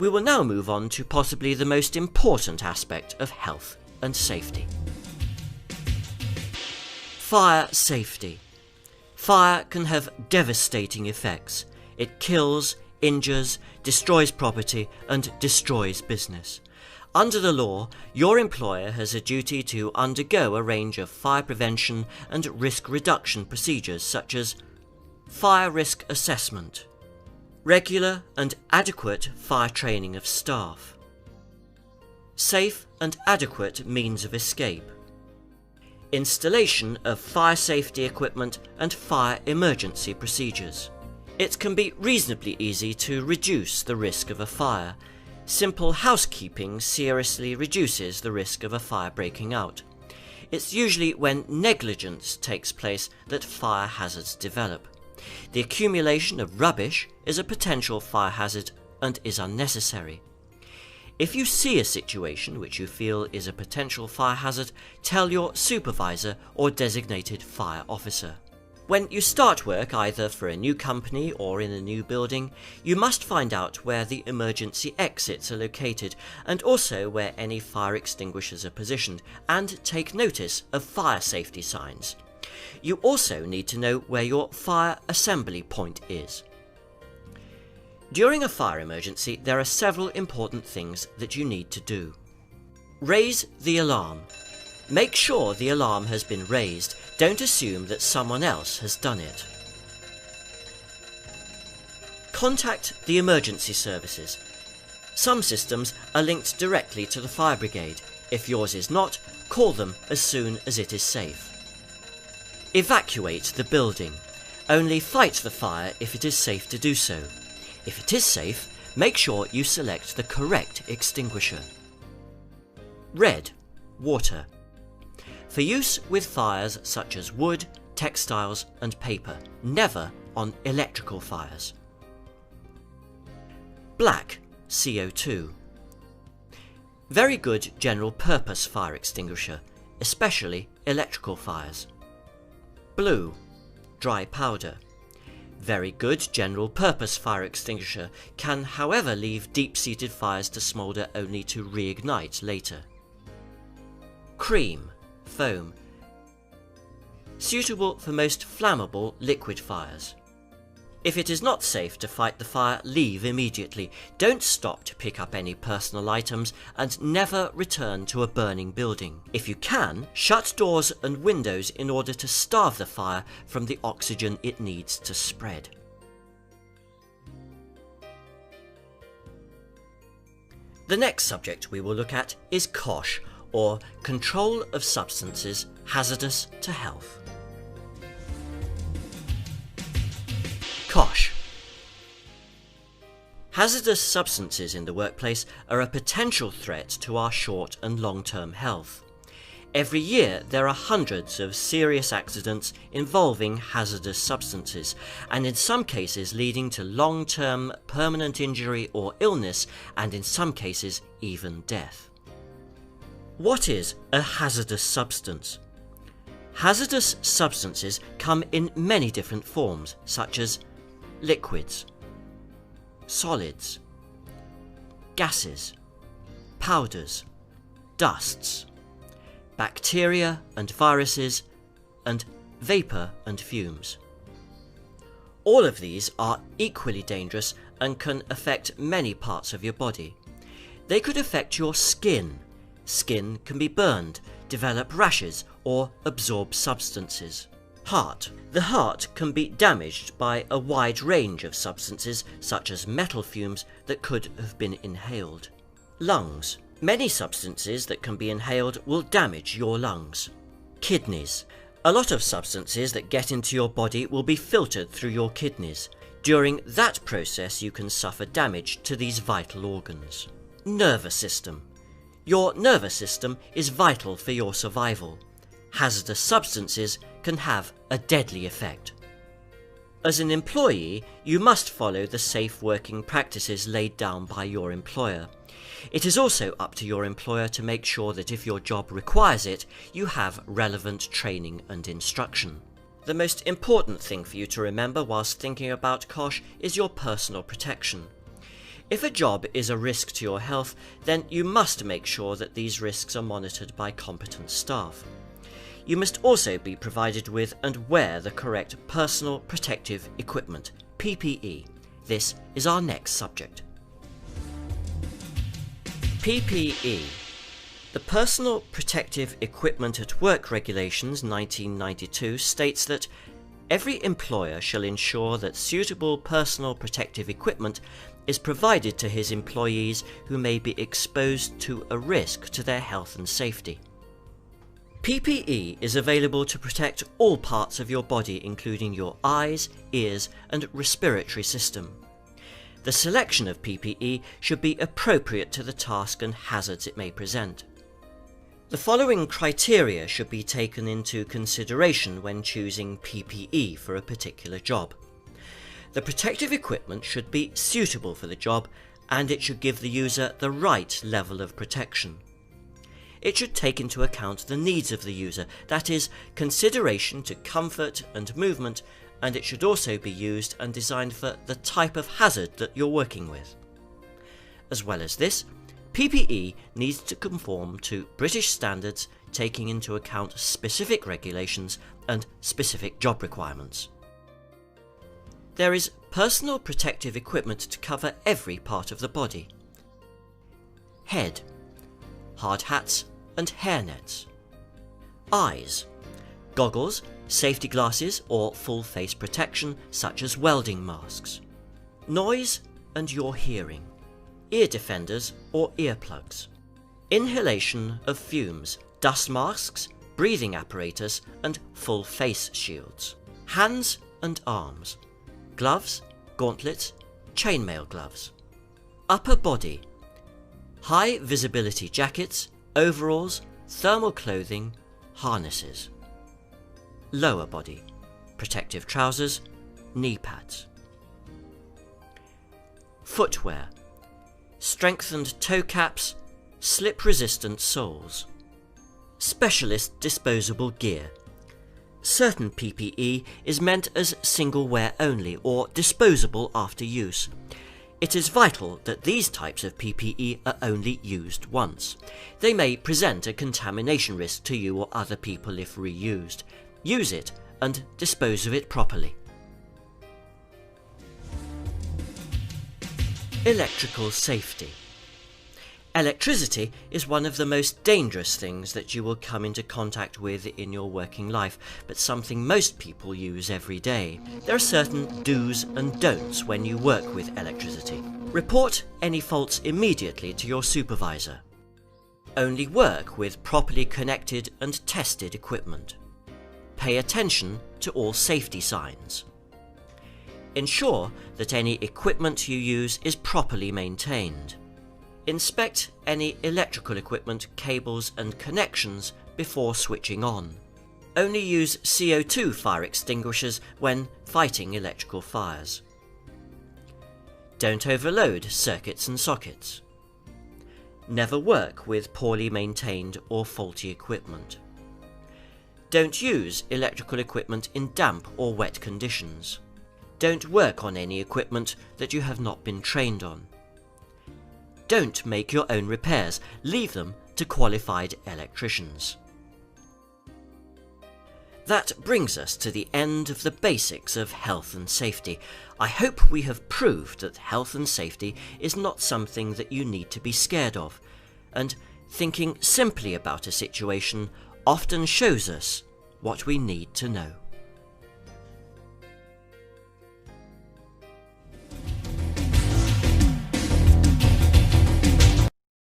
We will now move on to possibly the most important aspect of health and safety. Fire safety. Fire can have devastating effects. It kills, injures, destroys property, and destroys business. Under the law, your employer has a duty to undergo a range of fire prevention and risk reduction procedures such as fire risk assessment, regular and adequate fire training of staff, safe and adequate means of escape, installation of fire safety equipment and fire emergency procedures. It can be reasonably easy to reduce the risk of a fire. Simple housekeeping seriously reduces the risk of a fire breaking out. It's usually when negligence takes place that fire hazards develop. The accumulation of rubbish is a potential fire hazard and is unnecessary. If you see a situation which you feel is a potential fire hazard, tell your supervisor or designated fire officer. When you start work either for a new company or in a new building, you must find out where the emergency exits are located and also where any fire extinguishers are positioned, and take notice of fire safety signs. You also need to know where your fire assembly point is. During a fire emergency, there are several important things that you need to do. Raise the alarm. Make sure the alarm has been raised. Don't assume that someone else has done it. Contact the emergency services. Some systems are linked directly to the fire brigade. If yours is not, call them as soon as it is safe. Evacuate the building. Only fight the fire if it is safe to do so. If it is safe, make sure you select the correct extinguisher. Red, water. For use with fires such as wood, textiles and paper, never on electrical fires. Black, CO2. Very good general purpose fire extinguisher, especially electrical fires. Blue, dry powder. Very good general purpose fire extinguisher, can however leave deep-seated fires to smoulder only to reignite later. Cream, foam. Suitable for most flammable liquid fires. If it is not safe to fight the fire, leave immediately. Don't stop to pick up any personal items and never return to a burning building. If you can, shut doors and windows in order to starve the fire from the oxygen it needs to spread. The next subject we will look at is COSH, or Control of Substances Hazardous to Health. COSH. Hazardous substances in the workplace are a potential threat to our short and long-term health. Every year there are hundreds of serious accidents involving hazardous substances, and in some cases leading to long-term permanent injury or illness, and in some cases even death. What is a hazardous substance? Hazardous substances come in many different forms, such as liquids, solids, gases, powders, dusts, bacteria and viruses, and vapour and fumes. All of these are equally dangerous and can affect many parts of your body. They could affect your skin. Skin can be burned, develop rashes, or absorb substances. Heart. The heart can be damaged by a wide range of substances, such as metal fumes that could have been inhaled. Lungs. Many substances that can be inhaled will damage your lungs. Kidneys. A lot of substances that get into your body will be filtered through your kidneys. During that process, you can suffer damage to these vital organs. Nervous system. Your nervous system is vital for your survival. Hazardous substances can have a deadly effect. As an employee, you must follow the safe working practices laid down by your employer. It is also up to your employer to make sure that if your job requires it, you have relevant training and instruction. The most important thing for you to remember whilst thinking about COSH is your personal protection. If a job is a risk to your health, then you must make sure that these risks are monitored by competent staff. You must also be provided with and wear the correct personal protective equipment, PPE. This is our next subject. PPE. The Personal Protective Equipment at Work Regulations 1992 states that every employer shall ensure that suitable personal protective equipment is provided to his employees who may be exposed to a risk to their health and safety. PPE is available to protect all parts of your body, including your eyes, ears, and respiratory system. The selection of PPE should be appropriate to the task and hazards it may present. The following criteria should be taken into consideration when choosing PPE for a particular job. The protective equipment should be suitable for the job, and it should give the user the right level of protection. It should take into account the needs of the user, that is, consideration to comfort and movement, and it should also be used and designed for the type of hazard that you're working with. As well as this, PPE needs to conform to British standards, taking into account specific regulations and specific job requirements. There is personal protective equipment to cover every part of the body. Head, hard hats and hairnets. Eyes, goggles, safety glasses or full face protection such as welding masks. Noise and your hearing. Ear defenders or earplugs. Inhalation of fumes, dust masks, breathing apparatus and full face shields. Hands and arms. Gloves, gauntlets, chainmail gloves. Upper body. High visibility jackets, overalls, thermal clothing, harnesses. Lower body. Protective trousers, knee pads. Footwear. Strengthened toe caps, slip-resistant soles. Specialist disposable gear. Certain PPE is meant as single wear only or disposable after use. It is vital that these types of PPE are only used once. They may present a contamination risk to you or other people if reused. Use it and dispose of it properly. Electrical safety. Electricity is one of the most dangerous things that you will come into contact with in your working life, but something most people use every day. There are certain do's and don'ts when you work with electricity. Report any faults immediately to your supervisor. Only work with properly connected and tested equipment. Pay attention to all safety signs. Ensure that any equipment you use is properly maintained. Inspect any electrical equipment, cables and connections before switching on. Only use CO2 fire extinguishers when fighting electrical fires. Don't overload circuits and sockets. Never work with poorly maintained or faulty equipment. Don't use electrical equipment in damp or wet conditions. Don't work on any equipment that you have not been trained on. Don't make your own repairs, leave them to qualified electricians. That brings us to the end of the basics of health and safety. I hope we have proved that health and safety is not something that you need to be scared of, and thinking simply about a situation often shows us what we need to know.